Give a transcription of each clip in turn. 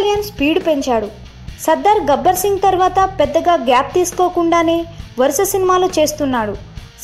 Kalyan speed పెంచాడు. సర్దార్ గబ్బర్ సింగ్ తర్వాత పెద్దగా గ్యాప్ తీసుకోకుండానే వరుస సినిమాలు చేస్తున్నాడు.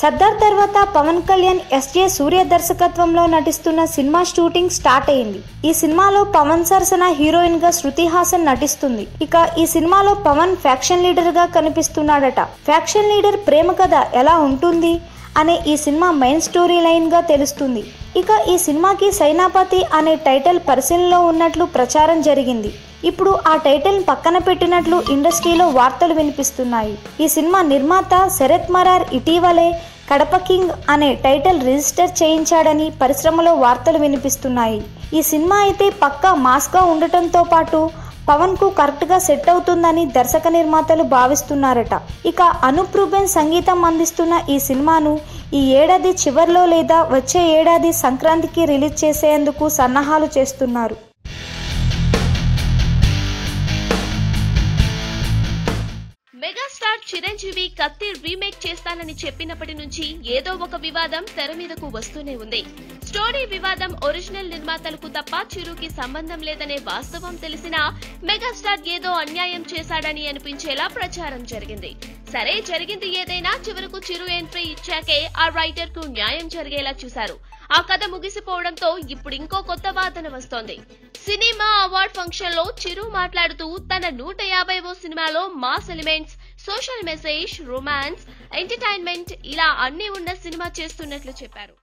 సర్దార్ తర్వాత పవన్ కళ్యాణ్ ఎస్జే సూర్య దర్శకత్వంలో నటిస్తున్న సినిమా షూటింగ్ స్టార్ట్ అయింది. ఈ సినిమాలో పవన్ సరసన హీరోయిన్ గా శృతి హాసన్ నటిస్తుంది. ఇక ఈ సినిమాలో పవన్ ఫ్యాక్షన్ లీడర్ గా కనిపిస్తున్నాడట. ఫ్యాక్షన్ లీడర్ ప్రేమ కథ ఎలా ఉంటుంది అనే ఈ సినిమా మెయిన్ స్టోరీ లైన్ గా తెలుస్తుంది. ఇక ఈ సినిమాకి సైనాపతి అనే టైటిల్ పరిశీలనలో ఉన్నట్లు ప్రచారం జరిగింది. ఇప్పుడు ఆ టైటిల్ పక్కన పెట్టినట్లు ఇండస్ట్రీలో వార్తలు వినిపిస్తున్నాయి. ఈ సినిమా నిర్మాత శరత్ మరార్ ఇటీవలే కడప కింగ్ అనే టైటిల్ రిజిస్టర్ చేయించాడని పరిశ్రమలో వార్తలు వినిపిస్తున్నాయి. ఈ సినిమా అయితే పక్కా మాస్గా ఉండటంతో పాటు పవన్ కు కరెక్ట్ గా సెట్ అవుతుందని దర్శక నిర్మాతలు భావిస్తున్నారట. ఇక అనూప్ రూబెన్ సంగీతం అందిస్తున్న ఈ సినిమాను ఈ ఏడాది చివర్లో లేదా వచ్చే ఏడాది సంక్రాంతికి రిలీజ్ చేసేందుకు సన్నాహాలు చేస్తున్నారు. మెగాస్టార్ చిరంజీవి కత్తి రీమేక్ చేస్తానని చెప్పినప్పటి నుంచి ఏదో ఒక వివాదం తెర మీదకు వస్తూనే ఉంది. స్టోరీ వివాదం ఒరిజినల్ నిర్మాతలకు తప్ప చిరుకి సంబంధం లేదనే వాస్తవం తెలిసినా మెగాస్టార్ ఏదో అన్యాయం చేశాడని అనిపించేలా ప్రచారం జరిగింది. సరే, జరిగింది ఏదైనా చివరకు చిరు ఎంట్రీ ఇచ్చాకే ఆ రైటర్ కు న్యాయం జరిగేలా చూశారు. ఆ కథ ముగిసిపోవడంతో ఇప్పుడు ఇంకో కొత్త వాదన వస్తోంది. సినిమా అవార్డ్ ఫంక్షన్ లో చిరు మాట్లాడుతూ తన 150వ సినిమాలో mass elements, social message, romance, entertainment ఇలా అన్ని ఉన్న సినిమా చేస్తున్నట్లు చెప్పారు.